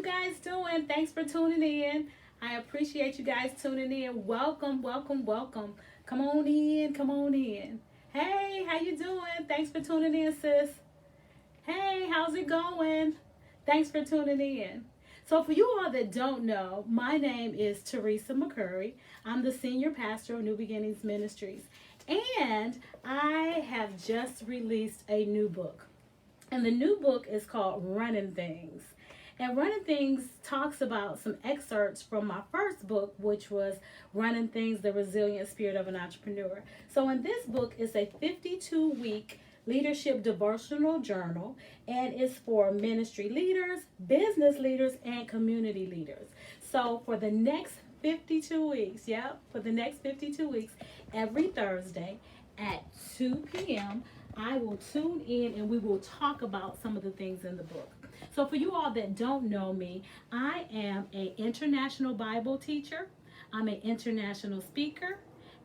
guys doing? Thanks for tuning in. I appreciate you guys tuning in. Welcome, welcome, welcome. Come on in, come on in. Hey, how you doing? Thanks for tuning in, sis. Hey, how's it going? Thanks for tuning in. So, for you all that don't know, my name is Teresa McCurry. I'm the senior pastor of New Beginnings Ministries, and I have just released a new book. And the new book is called Running Things. And Running Things talks about some excerpts from my first book, which was Running Things, The Resilient Spirit of an Entrepreneur. So in this book, it's a 52-week leadership devotional journal, and it's for ministry leaders, business leaders, and community leaders. So for the next 52 weeks, for the next 52 weeks, every Thursday at 2 p.m., I will tune in and we will talk about some of the things in the book. So for you all that don't know me, I am an international Bible teacher. I'm an international speaker,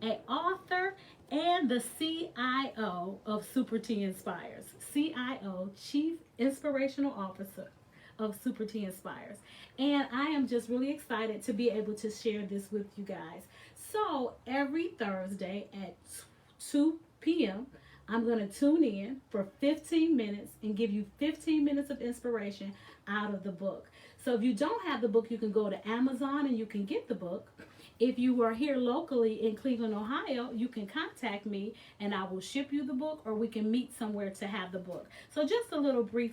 an author, and the CIO of Super T Inspires. CIO, Chief Inspirational Officer of Super T Inspires. And I am just really excited to be able to share this with you guys. So every Thursday at 2 p.m., I'm going to tune in for 15 minutes and give you 15 minutes of inspiration out of the book. So if you don't have the book, you can go to Amazon and you can get the book. If you are here locally in Cleveland, Ohio, you can contact me and I will ship you the book, or we can meet somewhere to have the book. So just a little brief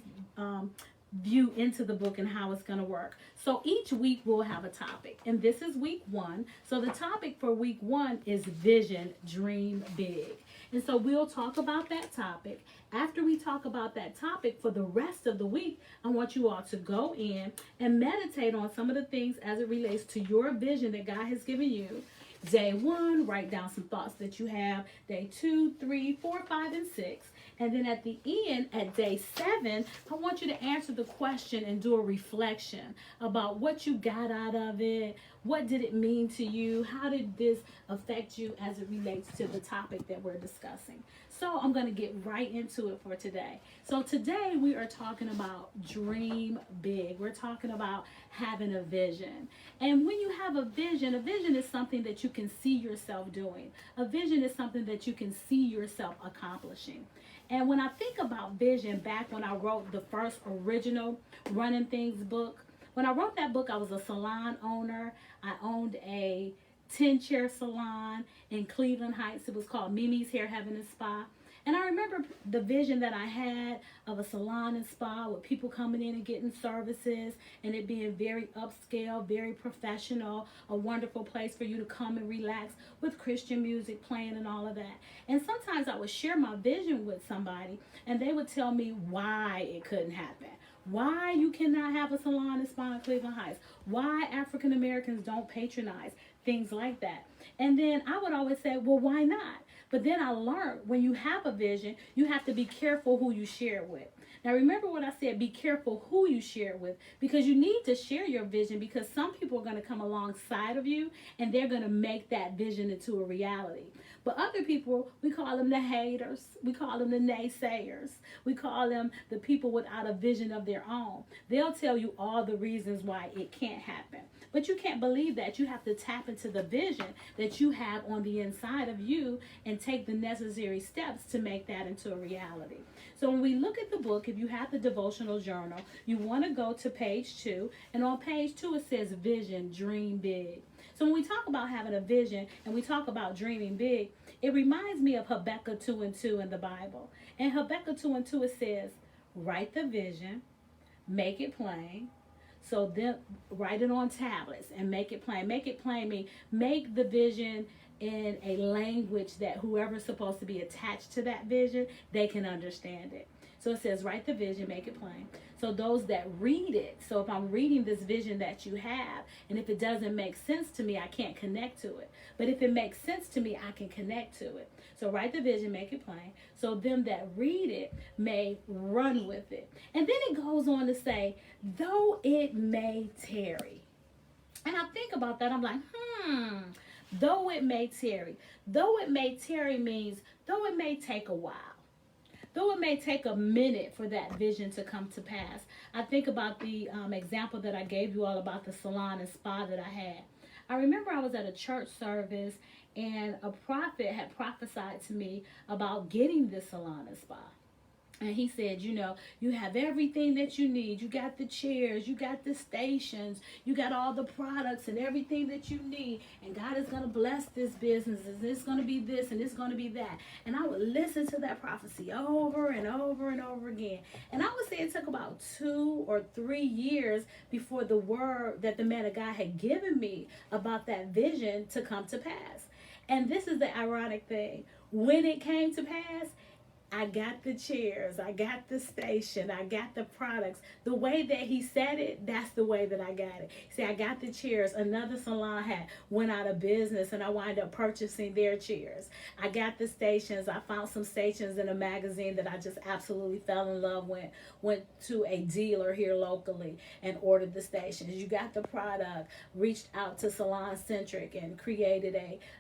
view into the book and how it's going to work. So each week we'll have a topic, and this is week 1. So the topic for week 1 is vision, dream big. And so we'll talk about that topic. After we talk about that topic for the rest of the week, I want you all to go in and meditate on some of the things as it relates to your vision that God has given you. Day 1, write down some thoughts that you have. Day 2, 3, 4, 5, and 6. And then at the end, at day 7, I want you to answer the question and do a reflection about what you got out of it. What did it mean to you? How did this affect you as it relates to the topic that we're discussing? So I'm going to get right into it for today. So today we are talking about dream big. We're talking about having a vision. And when you have a vision is something that you can see yourself doing. A vision is something that you can see yourself accomplishing. And when I think about vision, back when I wrote the first original Running Things book, when I wrote that book, I was a salon owner. I owned a 10-chair salon in Cleveland Heights. It was called Mimi's Hair, Heaven and Spa. And I remember the vision that I had of a salon and spa with people coming in and getting services, and it being very upscale, very professional, a wonderful place for you to come and relax with Christian music playing and all of that. And sometimes I would share my vision with somebody, and they would tell me why it couldn't happen. Why you cannot have a salon and spa in Cleveland Heights. Why African Americans don't patronize. Things like that. And then I would always say, well, why not? But then I learned when you have a vision, you have to be careful who you share it with. Now, remember what I said, be careful who you share it with, because you need to share your vision, because some people are going to come alongside of you and they're going to make that vision into a reality. But other people, we call them the haters. We call them the naysayers. We call them the people without a vision of their own. They'll tell you all the reasons why it can't happen. But you can't believe that. You have to tap into the vision that you have on the inside of you and take the necessary steps to make that into a reality. So when we look at the book, if you have the devotional journal, you want to go to page 2. And on page 2, it says vision, dream big. So when we talk about having a vision and we talk about dreaming big, it reminds me of Habakkuk 2:2 in the Bible. In Habakkuk 2:2, it says, write the vision, make it plain. So then write it on tablets and make it plain. Make it plain means make the vision in a language that whoever's supposed to be attached to that vision, they can understand it. So it says, write the vision, make it plain. So those that read it, so if I'm reading this vision that you have, and if it doesn't make sense to me, I can't connect to it. But if it makes sense to me, I can connect to it. So write the vision, make it plain, so them that read it may run with it. And then it goes on to say, though it may tarry. And I think about that, I'm like, though it may tarry. Though it may tarry means, though it may take a while. though it may take a minute for that vision to come to pass. I think about the example that I gave you all about the salon and spa that I had. I remember I was at a church service and a prophet had prophesied to me about getting this salon and spa. And he said, you have everything that you need. You got the chairs, you got the stations, you got all the products and everything that you need. And God is going to bless this business. And it's going to be this and it's going to be that. And I would listen to that prophecy over and over and over again. And I would say it took about 2 or 3 years before the word that the man of God had given me about that vision to come to pass. And this is the ironic thing. When it came to pass, I got the chairs, I got the station, I got the products. The way that he said it, that's the way that I got it. See, I got the chairs. Another salon went out of business and I wound up purchasing their chairs. I got the stations. I found some stations in a magazine that I just absolutely fell in love with. Went to a dealer here locally and ordered the stations. You got the product, reached out to Salon Centric and created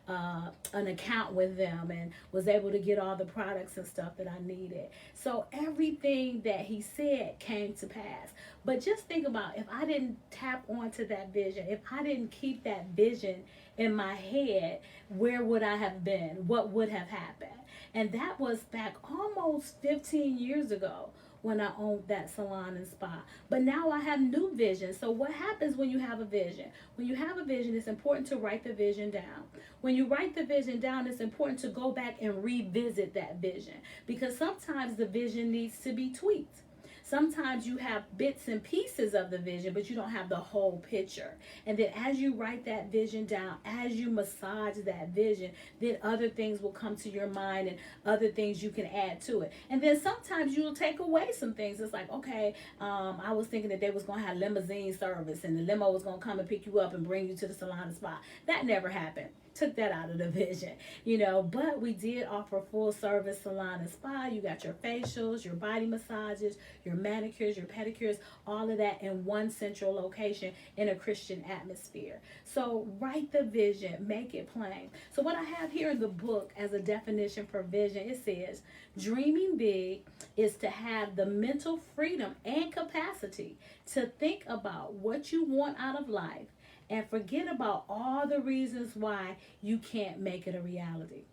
an account with them and was able to get all the products and stuff that I needed. So everything that he said came to pass. But just think about, if I didn't tap onto that vision, if I didn't keep that vision in my head, where would I have been? What would have happened? And that was back almost 15 years ago when I owned that salon and spa. But now I have new vision. So what happens when you have a vision? When you have a vision, it's important to write the vision down. When you write the vision down, it's important to go back and revisit that vision, because sometimes the vision needs to be tweaked. Sometimes you have bits and pieces of the vision, but you don't have the whole picture. And then as you write that vision down, as you massage that vision, then other things will come to your mind and other things you can add to it. And then sometimes you'll take away some things. It's like, okay, I was thinking that they was going to have limousine service and the limo was going to come and pick you up and bring you to the salon and spa. That never happened. Took that out of the vision, but we did offer full service salon and spa. You got your facials, your body massages, your manicures, your pedicures, all of that in one central location in a Christian atmosphere. So write the vision, make it plain. So what I have here in the book as a definition for vision, it says, dreaming big is to have the mental freedom and capacity to think about what you want out of life and forget about all the reasons why you can't make it a reality.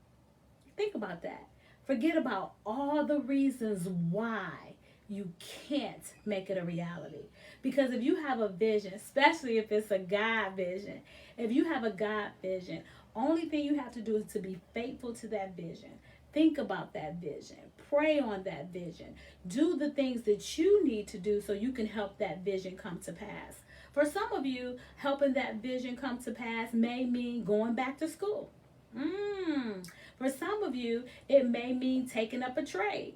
Think about that. Forget about all the reasons why you can't make it a reality. Because if you have a vision, especially if it's a God vision, if you have a God vision, only thing you have to do is to be faithful to that vision. Think about that vision. Pray on that vision. Do the things that you need to do so you can help that vision come to pass. For some of you, helping that vision come to pass may mean going back to school. For some of you, it may mean taking up a trade.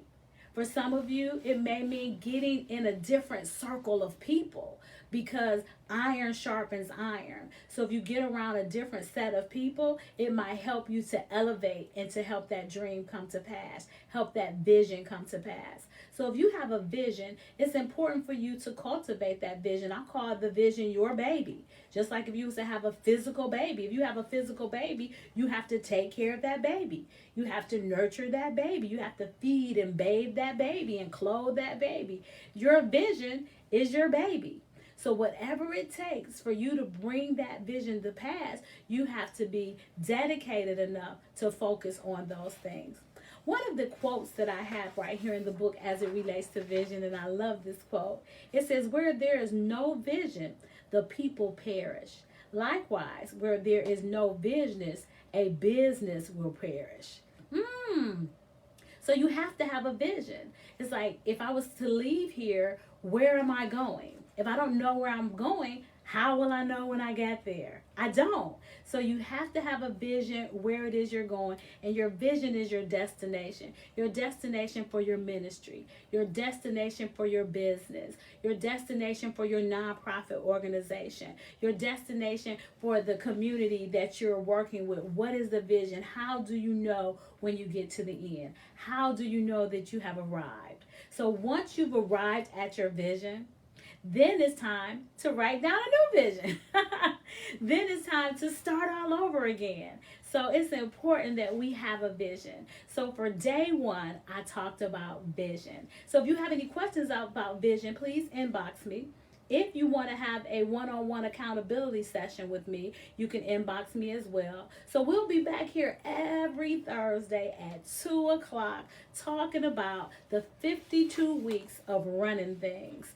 For some of you, it may mean getting in a different circle of people, because iron sharpens iron. So if you get around a different set of people, it might help you to elevate and to help that dream come to pass, help that vision come to pass. So if you have a vision, it's important for you to cultivate that vision. I call the vision your baby. Just like if you was to have a physical baby. If you have a physical baby, you have to take care of that baby. You have to nurture that baby. You have to feed and bathe that baby and clothe that baby. Your vision is your baby. So whatever it takes for you to bring that vision to pass, you have to be dedicated enough to focus on those things. One of the quotes that I have right here in the book as it relates to vision, and I love this quote, it says, where there is no vision, the people perish. Likewise, where there is no business, a business will perish. So you have to have a vision. It's like, if I was to leave here, where am I going? If I don't know where I'm going, how will I know when I get there? I don't. So you have to have a vision where it is you're going, and your vision is your destination for your ministry, your destination for your business, your destination for your nonprofit organization, your destination for the community that you're working with. What is the vision? How do you know when you get to the end? How do you know that you have arrived? So once you've arrived at your vision, Then it's time to write down a new vision. Then it's time to start all over again. So it's important that we have a vision. So for day one, I talked about vision. So if you have any questions about vision, please inbox me. If you want to have a one-on-one accountability session with me, you can inbox me as well. So we'll be back here every Thursday at 2 o'clock talking about the 52 weeks of running things.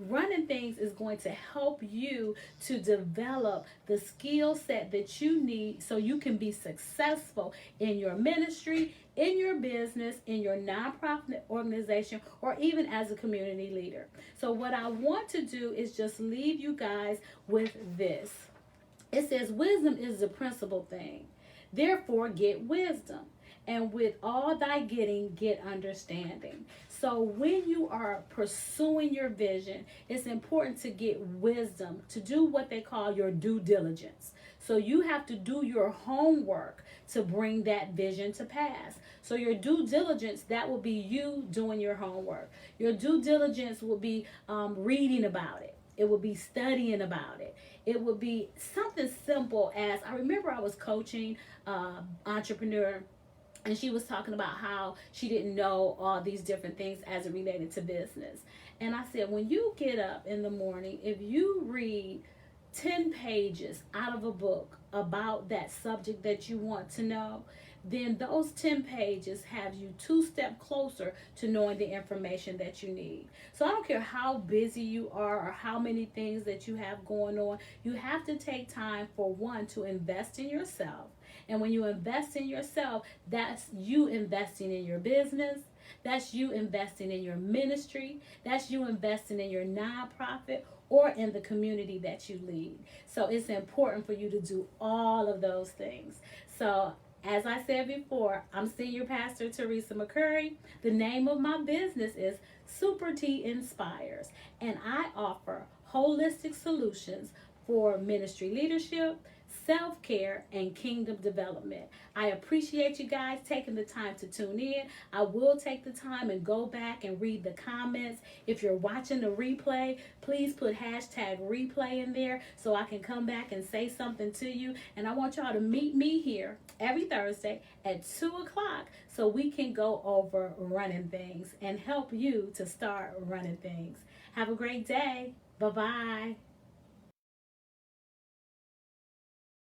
Running Things is going to help you to develop the skill set that you need so you can be successful in your ministry, in your business, in your nonprofit organization, or even as a community leader. So what I want to do is just leave you guys with this. It says, wisdom is the principal thing. Therefore, get wisdom. And with all thy getting, get understanding. So when you are pursuing your vision, it's important to get wisdom, to do what they call your due diligence. So you have to do your homework to bring that vision to pass. So your due diligence, that will be you doing your homework. Your due diligence will be reading about it. It will be studying about it. It would be something simple as, I remember I was coaching entrepreneur, and she was talking about how she didn't know all these different things as it related to business. And I said, when you get up in the morning, if you read 10 pages out of a book about that subject that you want to know, then those 10 pages have you 2 steps closer to knowing the information that you need. So I don't care how busy you are or how many things that you have going on, you have to take time for one, to invest in yourself. And when you invest in yourself, that's you investing in your business. That's you investing in your ministry. That's you investing in your nonprofit or in the community that you lead. So it's important for you to do all of those things. So as I said before, I'm Senior Pastor Teresa McCurry. The name of my business is Super T Inspires, and I offer holistic solutions for ministry leadership, self-care, and kingdom development. I appreciate you guys taking the time to tune in. I will take the time and go back and read the comments. If you're watching the replay, please put hashtag replay in there so I can come back and say something to you. And I want y'all to meet me here every Thursday at 2 o'clock so we can go over running things and help you to start running things. Have a great day. Bye-bye.